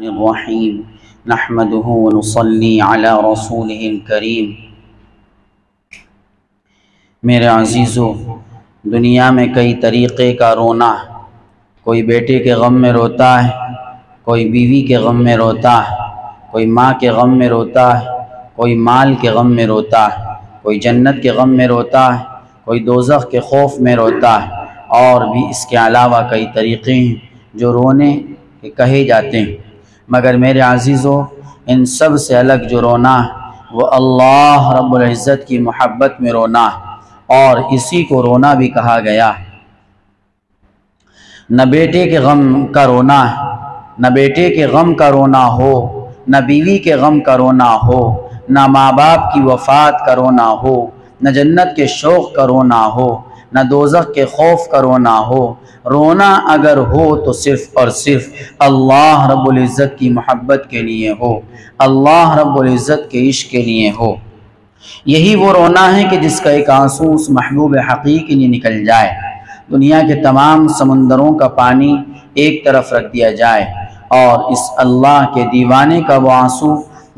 الرحیم نحمده ونصلی علی رسوله الکریم۔ میرے عزیزو، دنیا میں کئی طریقے کا رونا ہے۔ کوئی بیٹے کے غم میں روتا ہے، کوئی بیوی کے غم میں روتا ہے، کوئی ماں کے غم میں روتا ہے، کوئی مال کے غم میں روتا ہے، کوئی جنت کے غم میں روتا ہے، کوئی دوزخ کے خوف میں روتا ہے، اور بھی اس کے علاوہ کئی طریقے ہیں جو رونے کے کہے جاتے ہیں۔ مگر میرے عزیزو، ان سب سے الگ جو رونا ہے وہ اللہ رب العزت کی محبت میں رونا ہے، اور اسی کو رونا بھی کہا گیا ہے۔ نہ بیٹے کے غم کا رونا ہے، نہ بیٹے کے غم کا رونا ہو، نہ بیوی کے غم کا رونا ہو، نہ ماں باپ کی وفات کا رونا ہو، نہ جنت کے شوق کا رونا ہو، نہ دوزخ کے خوف کا رونا ہو۔ رونا اگر ہو تو صرف اور صرف اللہ رب العزت کی محبت کے لیے ہو، اللہ رب العزت کے عشق کے لیے ہو۔ یہی وہ رونا ہے کہ جس کا ایک آنسو اس محبوب حقیقی کے لیے نکل جائے، دنیا کے تمام سمندروں کا پانی ایک طرف رکھ دیا جائے، اور اس اللہ کے دیوانے کا وہ آنسو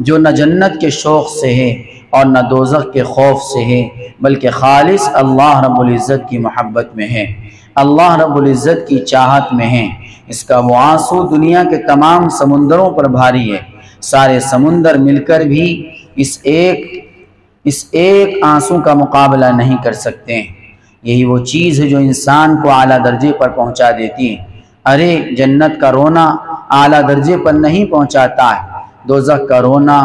جو نہ جنت کے شوق سے ہے اور نہ دوزخ کے خوف سے ہے، بلکہ خالص اللہ رب العزت کی محبت میں ہے، اللہ رب العزت کی چاہت میں ہے، اس کا وہ آنسو دنیا کے تمام سمندروں پر بھاری ہے۔ سارے سمندر مل کر بھی اس ایک آنسو کا مقابلہ نہیں کر سکتے ہیں۔ یہی وہ چیز ہے جو انسان کو اعلیٰ درجے پر پہنچا دیتی ہے۔ ارے جنت کا رونا اعلیٰ درجے پر نہیں پہنچاتا ہے، دوزخ کا رونا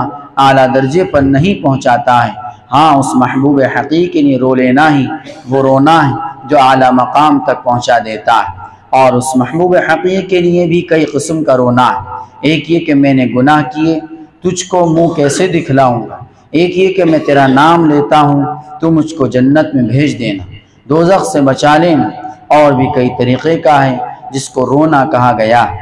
اعلیٰ درجے پر نہیں پہنچاتا ہے۔ ہاں، اس محبوب حقیقی نے رو لینا ہی وہ رونا ہے جو اعلیٰ مقام تک پہنچا دیتا ہے۔ اور اس محبوب حقیقی کے لیے بھی کئی قسم کا رونا ہے۔ ایک یہ کہ میں نے گناہ کیے، تجھ کو منہ کیسے دکھلاؤں گا۔ ایک یہ کہ میں تیرا نام لیتا ہوں، تو مجھ کو جنت میں بھیج دینا، دوزخ سے بچا لینا۔ اور بھی کئی طریقے کا ہے جس کو رونا کہا گیا ہے۔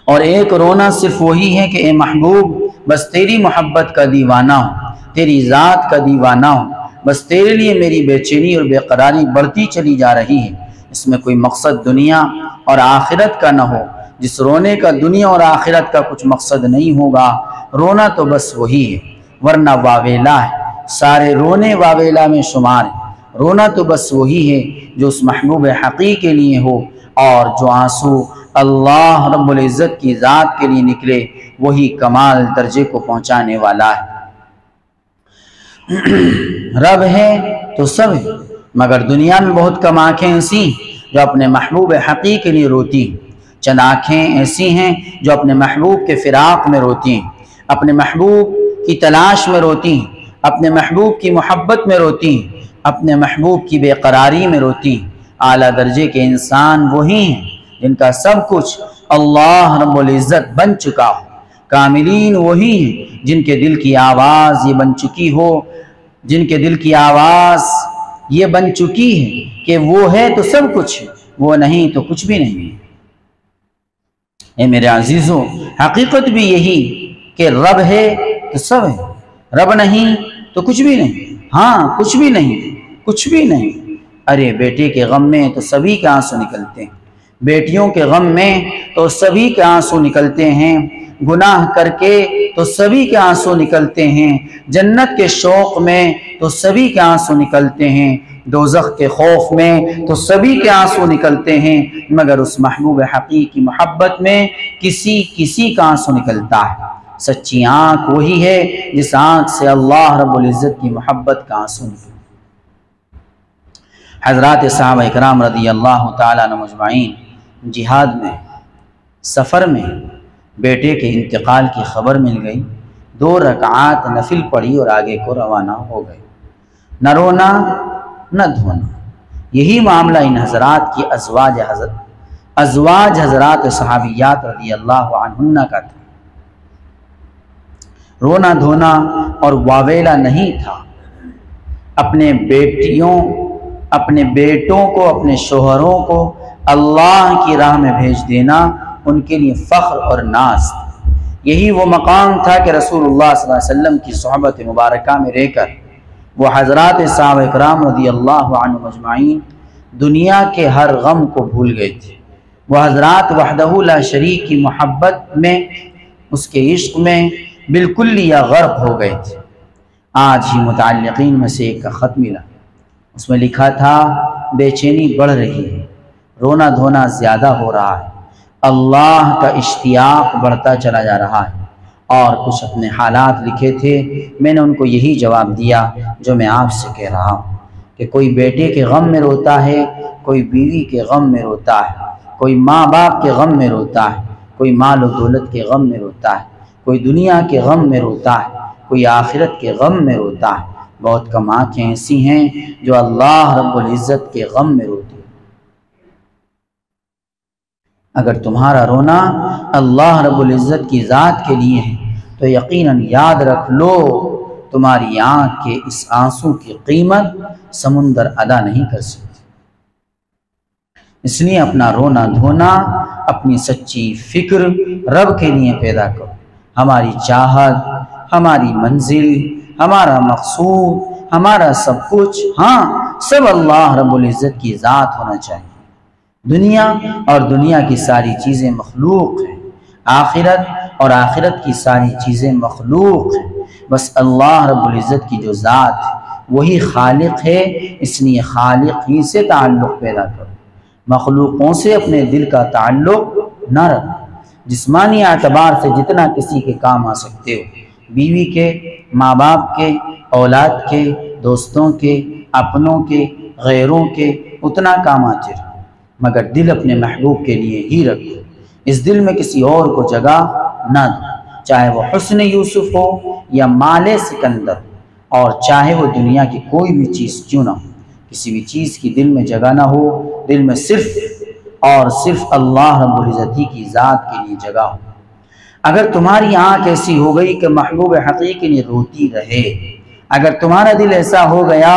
اور ایک رونا صرف وہی ہے کہ اے محبوب، بس تیری محبت کا دیوانہ ہوں، تیری ذات کا دیوانہ ہوں، بس تیرے لیے میری بے چینی اور بے قراری بڑھتی چلی جا رہی ہے۔ اس میں کوئی مقصد دنیا اور آخرت کا نہ ہو۔ جس رونے کا دنیا اور آخرت کا کچھ مقصد نہیں ہوگا، رونا تو بس وہی ہے، ورنہ واویلا ہے۔ سارے رونے واویلا میں شمار ہے۔ رونا تو بس وہی ہے جو اس محبوب حقیقی کے لیے ہو، اور جو آنسو اللہ رب العزت کی ذات کے لیے نکلے وہی کمال درجے کو پہنچانے والا ہے۔ رب ہے تو سب ہے، مگر دنیا میں بہت کم آنکھیں ایسی جو اپنے محبوب حقیقی کے لیے روتی ہیں۔ چند آنکھیں ایسی ہیں جو اپنے محبوب کے فراق میں روتی ہیں، اپنے محبوب کی تلاش میں روتی ہیں، اپنے محبوب کی محبت میں روتی ہیں، اپنے محبوب کی بے قراری میں روتی ہیں۔ اعلیٰ درجے کے انسان وہی ہیں جن کا سب کچھ اللہ رب العزت بن چکا ہو۔ کاملین وہی ہیں جن کے دل کی آواز یہ بن چکی ہو، جن کے دل کی آواز یہ بن چکی ہے کہ وہ ہے تو سب کچھ ہے، وہ نہیں تو کچھ بھی نہیں ہے۔ اے میرے عزیزو، حقیقت بھی یہی کہ رب ہے تو سب ہے، رب نہیں تو کچھ بھی نہیں۔ ہاں، کچھ بھی نہیں، کچھ بھی نہیں۔ ارے بیٹے کے غم میں تو سبھی کے آنسو نکلتے ہیں، بیٹیوں کے غم میں تو سبھی کے آنسو نکلتے ہیں، گناہ کر کے تو سبھی کے آنسو نکلتے ہیں، جنت کے شوق میں تو سبھی کے آنسو نکلتے ہیں، دوزخ کے خوف میں تو سبھی کے آنسو نکلتے ہیں، مگر اس محبوب حقیقی کی محبت میں کسی کا آنسو نکلتا ہے۔ سچی آنکھ وہی ہے جس آنکھ سے اللہ رب العزت کی محبت کا آنسو نکلتا ہے۔ حضرات صحابہ اکرام رضی اللہ تعالیٰ عنہ مجمعین جہاد میں، سفر میں بیٹے کے انتقال کی خبر مل گئی، 2 رکعات نفل پڑھی اور آگے کو روانہ ہو گئے۔ نہ رونا نہ دھونا۔ یہی معاملہ ان حضرات کی ازواج حضرات صحابیات رضی اللہ عنہن کا تھا۔ رونا دھونا اور واویلا نہیں تھا۔ اپنے بیٹوں کو، اپنے شوہروں کو اللہ کی راہ میں بھیج دینا ان کے لیے فخر اور ناز تھا۔ یہی وہ مقام تھا کہ رسول اللہ صلی اللہ علیہ وسلم کی صحبت مبارکہ میں رہ کر وہ حضرات صحابہ اکرام رضی اللہ عنہ مجمعین دنیا کے ہر غم کو بھول گئے تھے، وہ حضرات وحدہ لا شریک کی محبت میں، اس کے عشق میں بالکل یا غرق ہو گئے تھے۔ آج ہی متعلقین میں سے ایک کا خط ملا، اس میں لکھا تھا بے چینی بڑھ رہی ہے، رونا دھونا زیادہ ہو رہا ہے، اللہ کا اشتیاق بڑھتا چلا جا رہا ہے، اور کچھ اپنے حالات لکھے تھے۔ میں نے ان کو یہی جواب دیا جو میں آپ سے کہہ رہا ہوں کہ کوئی بیٹے کے غم میں روتا ہے، کوئی بیوی کے غم میں روتا ہے، کوئی ماں باپ کے غم میں روتا ہے، کوئی مال و دولت کے غم میں روتا ہے، کوئی دنیا کے غم میں روتا ہے، کوئی آخرت کے غم میں روتا ہے۔ بہت کم آنکھیں ایسی ہیں جو اللہ رب العزت کے غم میں روتی ہیں۔ اگر تمہارا رونا اللہ رب العزت کی ذات کے لیے ہے تو یقیناً یاد رکھ لو تمہاری آنکھ کے اس آنسو کی قیمت سمندر ادا نہیں کر سکتی۔ اس لیے اپنا رونا دھونا، اپنی سچی فکر رب کے لیے پیدا کرو۔ ہماری چاہت، ہماری منزل، ہمارا مقصود، ہمارا سب کچھ، ہاں سب اللہ رب العزت کی ذات ہونا چاہیے۔ دنیا اور دنیا کی ساری چیزیں مخلوق ہیں، آخرت اور آخرت کی ساری چیزیں مخلوق ہیں، بس اللہ رب العزت کی جو ذات ہے وہی خالق ہے، اس لیے خالق ہی سے تعلق پیدا کرو۔ مخلوقوں سے اپنے دل کا تعلق نہ رکھو۔ جسمانی اعتبار سے جتنا کسی کے کام آ سکتے ہو، بیوی کے، ماں باپ کے، اولاد کے، دوستوں کے، اپنوں کے، غیروں کے، اتنا کام آتے رہو، مگر دل اپنے محبوب کے لیے ہی رکھو۔ اس دل میں کسی اور کو جگہ نہ دو، چاہے وہ حسن یوسف ہو یا مال سکندر، اور چاہے وہ دنیا کی کوئی بھی چیز کیوں نہ ہو۔ کسی بھی چیز کی دل میں جگہ نہ ہو، دل میں صرف اور صرف اللہ رب العزت ہی کی ذات کے لیے جگہ ہو۔ اگر تمہاری آنکھ ایسی ہو گئی کہ محبوب حقیقی لیے روتی رہے، اگر تمہارا دل ایسا ہو گیا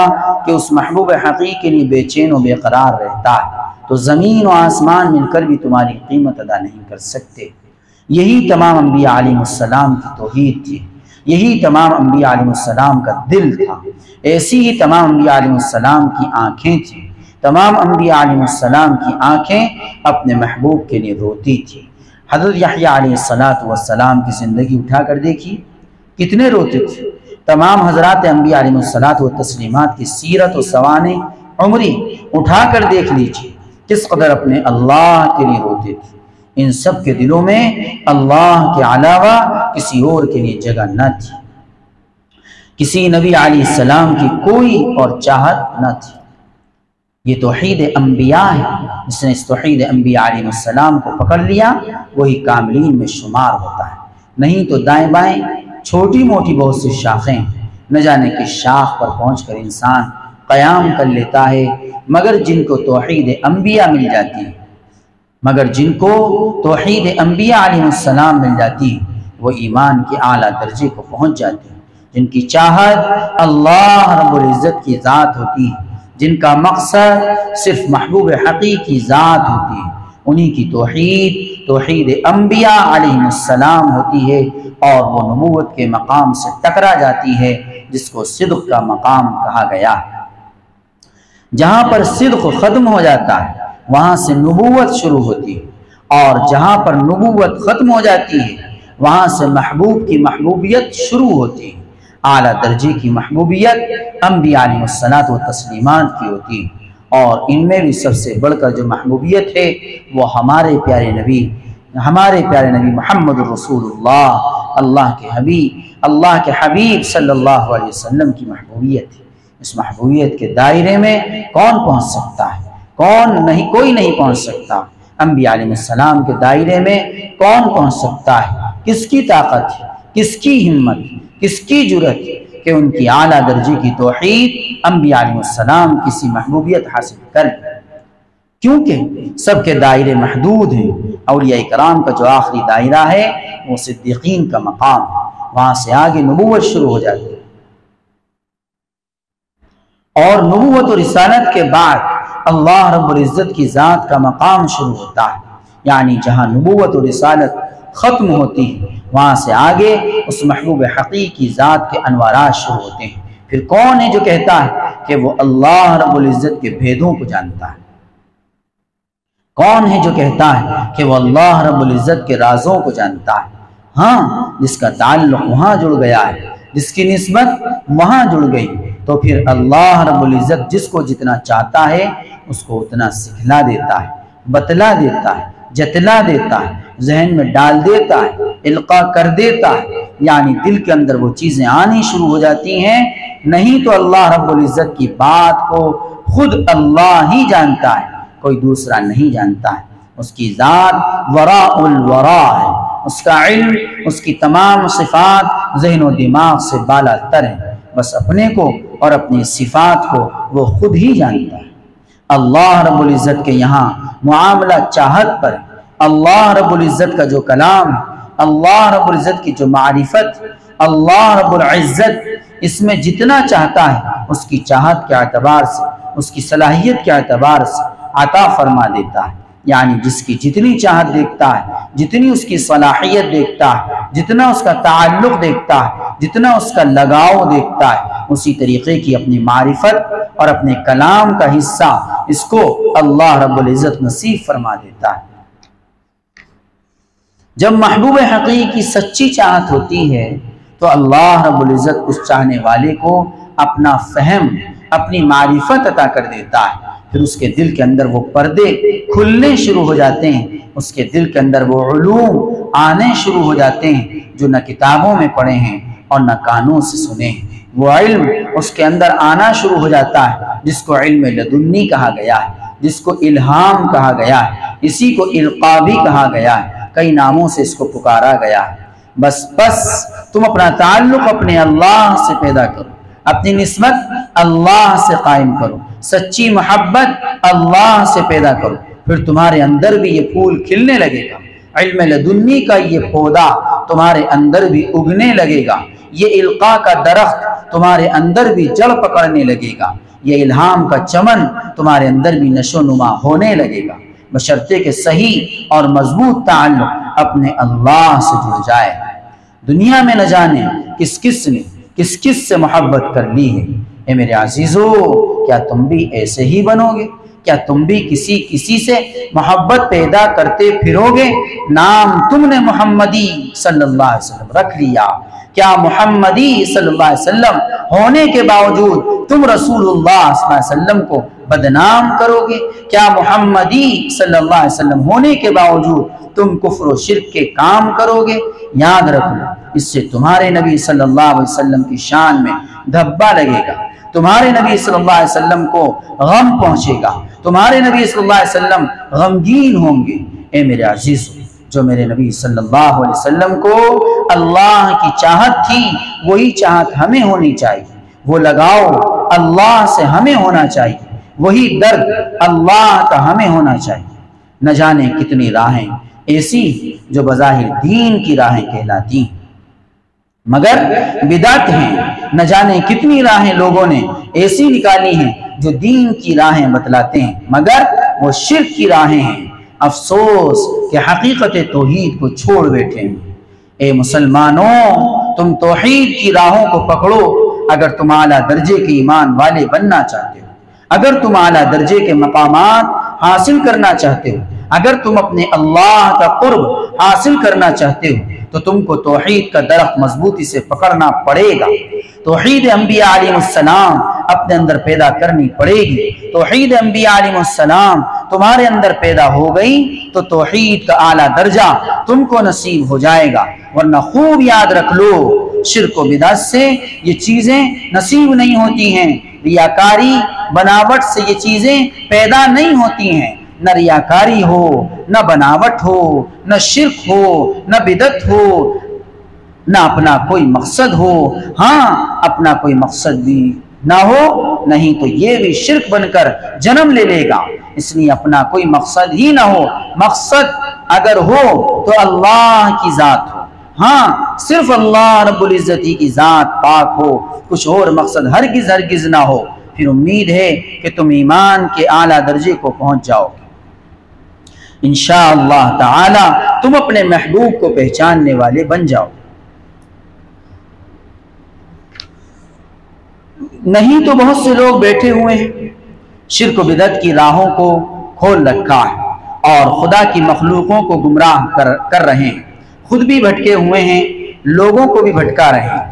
کہ اس محبوب حقیقی کے لیے بے چین و بے قرار رہتا ہے، تو زمین و آسمان مل کر بھی تمہاری قیمت ادا نہیں کر سکتے۔ یہی تمام انبیاء علیہ السلام کی توحید تھی، یہی تمام انبیاء علیہ السلام کا دل تھا، ایسی ہی تمام انبیاء علیہ السلام کی آنکھیں تھیں۔ تمام انبیاء علیہ السلام کی آنکھیں اپنے محبوب کے لیے روتی تھی۔ حضرت یحییٰ علیہ السلام کی زندگی اٹھا کر دیکھی، کتنے روتے تھے۔ تمام حضرات انبیاء علیہ السلام کی سیرت و سوانح عمری اٹھا کر دیکھ لیجیے، کس قدر اپنے اللہ کے لیے روتے تھے۔ ان سب کے دلوں میں اللہ کے علاوہ کسی اور کے لیے جگہ نہ تھی، کسی نبی علیہ السلام کی کوئی اور چاہت نہ تھی۔ یہ توحید انبیاء ہے، جس نے اس توحید انبیاء علیہ السلام کو پکڑ لیا وہی کاملین میں شمار ہوتا ہے، نہیں تو دائیں بائیں چھوٹی موٹی بہت سی شاخیں نہ جانے کس شاخ پر پہنچ کر انسان قیام کر لیتا ہے، مگر جن کو توحید انبیاء مل جاتی ہے، مگر جن کو توحید انبیاء علیہ السلام مل جاتی وہ ایمان کے اعلیٰ درجے کو پہنچ جاتے ہیں، جن کی چاہت اللہ رب العزت کی ذات ہوتی ہے، جن کا مقصد صرف محبوب حقیقی ذات ہوتی ہے، انہی کی توحید انبیاء علیہ السلام ہوتی ہے، اور وہ نبوت کے مقام سے ٹکرا جاتی ہے جس کو صدق کا مقام کہا گیا ہے۔ جہاں پر صدق ختم ہو جاتا ہے وہاں سے نبوت شروع ہوتی ہے، اور جہاں پر نبوت ختم ہو جاتی ہے وہاں سے محبوب کی محبوبیت شروع ہوتی ہے۔ اعلیٰ درجے کی محبوبیت انبیاء علیہ السلام کی ہوتی ہے، اور ان میں بھی سب سے بڑھ کر جو محبوبیت ہے وہ ہمارے پیارے نبی محمد الرسول اللہ کے حبیب صلی اللہ علیہ وسلم کی محبوبیت ہے۔ اس محبوبیت کے دائرے میں کون پہنچ سکتا ہے؟ کوئی نہیں پہنچ سکتا۔ انبیاء علیہ السلام کے دائرے میں کون پہنچ سکتا ہے؟ کس کی طاقت ہے، کس کی ہمت، کس کی جرأت کہ ان کی اعلیٰ درجے کی توحید انبیاء علیہ السلام کسی محبوبیت حاصل کر لے؟ کیونکہ سب کے دائرے محدود ہیں۔ اولیاء کرام کا جو آخری دائرہ ہے وہ صدیقین کا مقام ہے، وہاں سے آگے نبوت شروع ہو جاتی ہے، اور نبوت و رسالت کے بعد اللہ رب العزت کی ذات کا مقام شروع ہوتا ہے، یعنی جہاں نبوت و رسالت ختم ہوتی ہے وہاں سے آگے اس محبوب حقیقی ذات کے انوارات شروع ہوتے ہیں۔ پھر کون ہے جو کہتا ہے کہ وہ اللہ رب العزت کے بھیدوں کو جانتا ہے؟ کون ہے جو کہتا ہے کہ وہ اللہ رب العزت کے رازوں کو جانتا ہے؟ ہاں، جس کا تعلق وہاں جڑ گیا ہے، جس کی نسبت وہاں جڑ گئی، تو پھر اللہ رب العزت جس کو جتنا چاہتا ہے اس کو اتنا سکھلا دیتا ہے، بتلا دیتا ہے، جتلا دیتا ہے، ذہن میں ڈال دیتا ہے، القاء کر دیتا ہے، یعنی دل کے اندر وہ چیزیں آنی شروع ہو جاتی ہیں۔ نہیں تو اللہ رب العزت کی بات کو خود اللہ ہی جانتا ہے، کوئی دوسرا نہیں جانتا ہے۔ اس کی ذات وراء الورا ہے، اس کا علم، اس کی تمام صفات ذہن و دماغ سے بالا تر ہے، بس اپنے کو اور اپنی صفات کو وہ خود ہی جانتا ہے۔ اللہ رب العزت کے یہاں معاملہ چاہت پر، اللہ رب العزت کا جو کلام، اللہ رب العزت کی جو معرفت، اللہ رب العزت اس میں جتنا چاہتا ہے اس کی چاہت کے اعتبار سے، اس کی صلاحیت کے اعتبار سے عطا فرما دیتا ہے۔ یعنی جس کی جتنی چاہت دیکھتا ہے، جتنی اس کی صلاحیت دیکھتا ہے، جتنا اس کا تعلق دیکھتا ہے، جتنا اس کا لگاؤ دیکھتا ہے، اسی طریقے کی اپنی معرفت اور اپنے کلام کا حصہ اس کو اللہ رب العزت نصیب فرما دیتا ہے۔ جب محبوب حقیقی سچی چاہت ہوتی ہے تو اللہ رب العزت اس چاہنے والے کو اپنا فہم، اپنی معرفت عطا کر دیتا ہے۔ پھر اس کے دل کے اندر وہ پردے کھلنے شروع ہو جاتے ہیں، اس کے دل کے اندر وہ علوم آنے شروع ہو جاتے ہیں جو نہ کتابوں میں پڑھے ہیں اور نہ کانوں سے سنے ہیں۔ وہ علم اس کے اندر آنا شروع ہو جاتا ہے جس کو علم لدنی کہا گیا ہے، جس کو الہام کہا گیا ہے، اسی کو القاء بھی کہا گیا ہے، کئی ناموں سے اس کو پکارا گیا ہے۔ بس تم اپنا تعلق اپنے اللہ سے پیدا کرو، اپنی نسبت اللہ سے قائم کرو، سچی محبت اللہ سے پیدا کرو، پھر تمہارے اندر بھی یہ پھول کھلنے لگے گا، علم لدنی کا یہ پودا تمہارے اندر بھی اگنے لگے گا، یہ القاء کا درخت تمہارے اندر بھی جڑ پکڑنے لگے گا، یہ الہام کا چمن تمہارے اندر بھی نشو نما ہونے لگے گا، بشرطے کہ صحیح اور مضبوط تعلق اپنے اللہ سے جڑ جائے۔ دنیا میں نہ جانے کس کس سے محبت کر لی ہے۔ اے میرے عزیزو، کیا تم بھی ایسے ہی بنو گے؟ کیا تم بھی کسی سے محبت پیدا کرتے پھرو گے؟ نام تم نے محمدی صلی اللہ علیہ وسلم رکھ لیا، کیا محمدی صلی اللہ علیہ وسلم ہونے کے باوجود تم رسول اللہ صلی اللہ علیہ وسلم کو بدنام کرو گے؟ کیا محمدی صلی اللہ علیہ وسلم ہونے کے باوجود تم کفر و شرک کے کام کرو گے؟ یاد رکھو، اس سے تمہارے نبی صلی اللہ علیہ وسلم کی شان میں دھبا لگے گا، تمہارے نبی صلی اللہ علیہ وسلم کو غم پہنچے گا، تمہارے نبی صلی اللہ علیہ وسلم غمگین ہوں گے۔ اے میرے عزیز، جو میرے نبی صلی اللہ علیہ وسلم کو اللہ کی چاہت تھی وہی چاہت ہمیں ہونی چاہیے، وہ لگاؤ اللہ سے ہمیں ہونا چاہیے، وہی درد اللہ کا ہمیں ہونا چاہیے۔ نہ جانے کتنی راہیں ایسی جو بظاہر دین کی راہیں کہلاتی ہیں مگر بدعت ہیں، نہ جانے کتنی راہیں لوگوں نے ایسی نکالی ہیں جو دین کی راہیں بتلاتے ہیں مگر وہ شرک کی راہیں ہیں۔ افسوس کہ حقیقت توحید کو چھوڑ بیٹھے ہیں۔ اے مسلمانوں، تم توحید کی راہوں کو پکڑو اگر تم اعلیٰ درجے کے ایمان والے بننا چاہتے ہو، اگر تم اعلیٰ درجے کے مقامات حاصل کرنا چاہتے ہو، اگر تم اپنے اللہ کا قرب حاصل کرنا چاہتے ہو تو تم کو توحید کا درخت مضبوطی سے پکڑنا پڑے گا۔ توحید انبیاء علیہ السلام اپنے اندر پیدا کرنی پڑے گی۔ توحید انبیاء علیہ السلام تمہارے اندر پیدا ہو گئی تو توحید کا اعلیٰ درجہ تم کو نصیب ہو جائے گا، ورنہ خوب یاد رکھ لو، شرک و بدعت سے یہ چیزیں نصیب نہیں ہوتی ہیں، ریاکاری بناوٹ سے یہ چیزیں پیدا نہیں ہوتی ہیں۔ نہ ریاکاری ہو، نہ بناوٹ ہو، نہ شرک ہو، نہ بدعت ہو، نہ اپنا کوئی مقصد ہو۔ ہاں، اپنا کوئی مقصد بھی نہ ہو، نہیں تو یہ بھی شرک بن کر جنم لے لے گا۔ اس لیے اپنا کوئی مقصد ہی نہ ہو، مقصد اگر ہو تو اللہ کی ذات ہو، ہاں صرف اللہ رب العزت کی ذات پاک ہو، کچھ اور مقصد ہرگز نہ ہو، پھر امید ہے کہ تم ایمان کے اعلیٰ درجے کو پہنچ جاؤ گے۔ انشاءاللہ تعالی تم اپنے محبوب کو پہچاننے والے بن جاؤ۔ نہیں تو بہت سے لوگ بیٹھے ہوئے ہیں، شرک و بدعت کی راہوں کو کھول رکھا ہے، اور خدا کی مخلوقوں کو گمراہ کر رہے ہیں، خود بھی بھٹکے ہوئے ہیں، لوگوں کو بھی بھٹکا رہے ہیں۔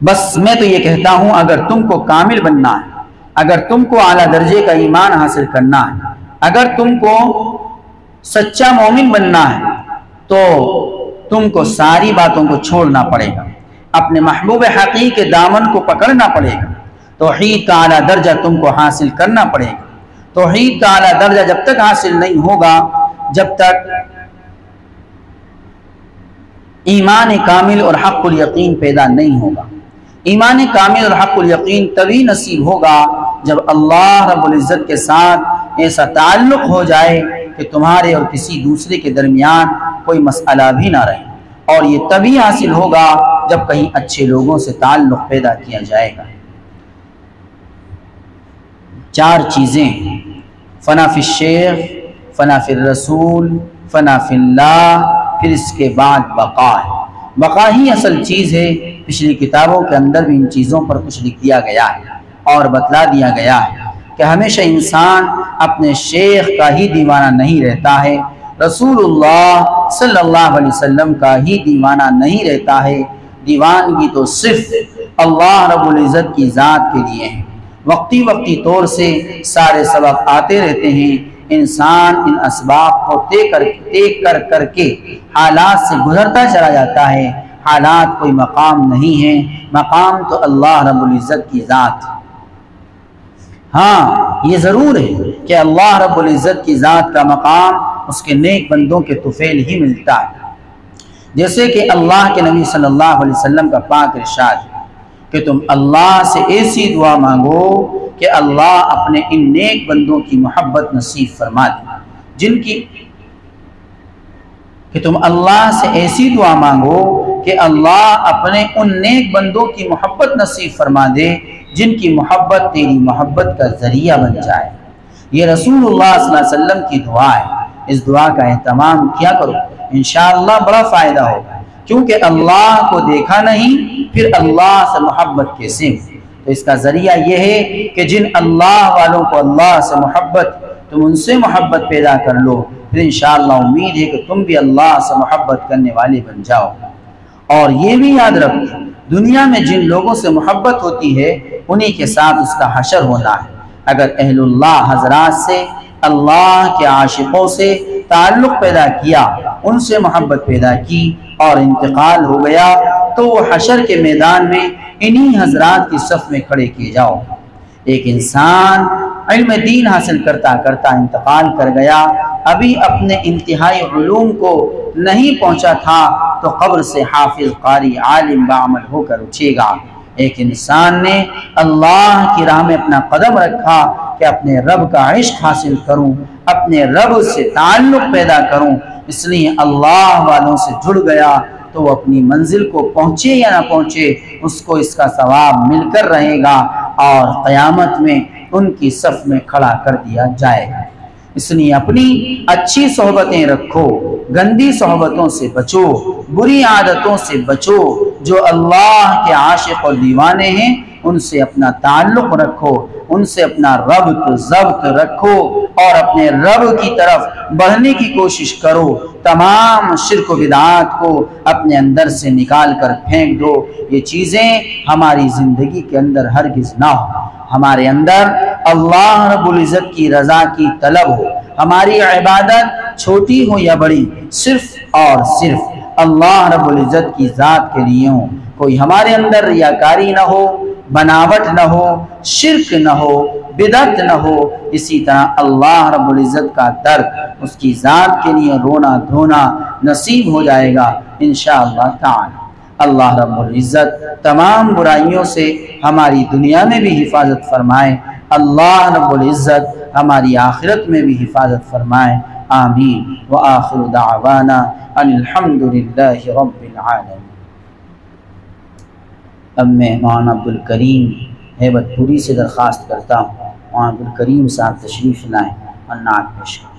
بس میں تو یہ کہتا ہوں، اگر تم کو کامل بننا ہے، اگر تم کو اعلیٰ درجے کا ایمان حاصل کرنا ہے، اگر تم کو سچا مومن بننا ہے، تو تم کو ساری باتوں کو چھوڑنا پڑے گا، اپنے محبوب حقیقی کے دامن کو پکڑنا پڑے گا، توحید کا اعلیٰ درجہ تم کو حاصل کرنا پڑے گا۔ توحید کا اعلیٰ درجہ جب تک حاصل نہیں ہوگا، جب تک ایمان کامل اور حق الیقین پیدا نہیں ہوگا۔ ایمان کامل اور حق الیقین تبھی نصیب ہوگا جب اللہ رب العزت کے ساتھ ایسا تعلق ہو جائے کہ تمہارے اور کسی دوسرے کے درمیان کوئی مسئلہ بھی نہ رہے، اور یہ تبھی حاصل ہوگا جب کہیں اچھے لوگوں سے تعلق پیدا کیا جائے گا۔ 4 چیزیں: فنا فی الشیخ، فنا فی الرسول، فنا فی اللہ، پھر اس کے بعد بقا ہے۔ بقا ہی اصل چیز ہے۔ پچھلی کتابوں کے اندر بھی ان چیزوں پر کچھ لکھ دیا گیا ہے اور بتلا دیا گیا ہے کہ ہمیشہ انسان اپنے شیخ کا ہی دیوانہ نہیں رہتا ہے، رسول اللہ صلی اللہ علیہ وسلم کا ہی دیوانہ نہیں رہتا ہے۔ دیوانگی تو صرف اللہ رب العزت کی ذات کے لیے ہے۔ وقتی طور سے سارے سبب آتے رہتے ہیں، انسان ان اسباب کو طے کر کے حالات سے گزرتا چلا جاتا ہے۔ حالات کوئی مقام نہیں ہے، مقام تو اللہ رب العزت کی ذات ہے۔ ہاں یہ ضرور ہے کہ اللہ رب العزت کی ذات کا مقام اس کے نیک بندوں کے طفیل ہی ملتا ہے، جیسے کہ اللہ کے نبی صلی اللہ علیہ وسلم کا پاک ارشاد ہے کہ تم اللہ سے ایسی دعا مانگو کہ اللہ اپنے ان نیک بندوں کی محبت نصیب فرما دے، کہ تم اللہ سے ایسی دعا مانگو کہ اللہ اپنے ان نیک بندوں کی محبت نصیب فرما دے جن کی محبت تیری محبت کا ذریعہ بن جائے۔ یہ رسول اللہ صلی اللہ علیہ وسلم کی دعا ہے۔ اس دعا کا اہتمام کیا کرو، انشاءاللہ بڑا فائدہ ہوگا، کیونکہ اللہ کو دیکھا نہیں، پھر اللہ سے محبت کیسے ہو؟ تو اس کا ذریعہ یہ ہے کہ جن اللہ والوں کو اللہ سے محبت، تم ان سے محبت پیدا کر لو، پھر انشاءاللہ امید ہے کہ تم بھی اللہ سے محبت کرنے والے بن جاؤ۔ اور یہ بھی یاد رکھو، دنیا میں جن لوگوں سے محبت ہوتی ہے انہی کے ساتھ اس کا حشر ہونا ہے۔ اگر اہل اللہ حضرات سے، اللہ کے عاشقوں سے تعلق پیدا کیا، ان سے محبت پیدا کی اور انتقال ہو گیا، تو وہ حشر کے میدان میں انہی حضرات کی صف میں کھڑے کیے جاؤ۔ ایک انسان علم دین حاصل کرتا کرتا انتقال کر گیا، ابھی اپنے انتہائی علوم کو نہیں پہنچا تھا، تو قبر سے حافظ، قاری، عالم بعمل ہو کر اٹھے گا۔ ایک انسان نے اللہ کی راہ میں اپنا قدم رکھا کہ اپنے رب کا عشق حاصل کروں، اپنے رب سے تعلق پیدا کروں، اس لیے اللہ والوں سے جڑ گیا، تو وہ اپنی منزل کو پہنچے یا نہ پہنچے، اس کو اس کا ثواب مل کر رہے گا، اور قیامت میں ان کی صف میں کھڑا کر دیا جائے گا۔ اس لیے اپنی اچھی صحبتیں رکھو، گندی صحبتوں سے بچو، بری عادتوں سے بچو۔ جو اللہ کے عاشق اور دیوانے ہیں ان سے اپنا تعلق رکھو، ان سے اپنا ربط ضبط رکھو، اور اپنے رب کی طرف بڑھنے کی کوشش کرو۔ تمام شرک و بدعات کو اپنے اندر سے نکال کر پھینک دو۔ یہ چیزیں ہماری زندگی کے اندر ہرگز نہ ہو۔ ہمارے اندر اللہ رب العزت کی رضا کی طلب ہو، ہماری عبادت چھوٹی ہو یا بڑی، صرف اور صرف اللہ رب العزت کی ذات کے لیے ہو۔ کوئی ہمارے اندر ریاکاری نہ ہو، بناوٹ نہ ہو، شرک نہ ہو، بدعت نہ ہو۔ اسی طرح اللہ رب العزت کا درد، اس کی ذات کے لیے رونا دھونا نصیب ہو جائے گا انشاءاللہ تعالی۔ اللہ رب العزت تمام برائیوں سے ہماری دنیا میں بھی حفاظت فرمائے، اللہ رب العزت ہماری آخرت میں بھی حفاظت فرمائے، آمین۔ وآخر دعوانا ان الحمدللہ رب العالمین۔ اب میں مولانا عبدالکریم ہیبت پوری سے درخواست کرتا ہوں، مولانا عبدالکریم صاحب تشریف لائیں اور نعت پیش کریں۔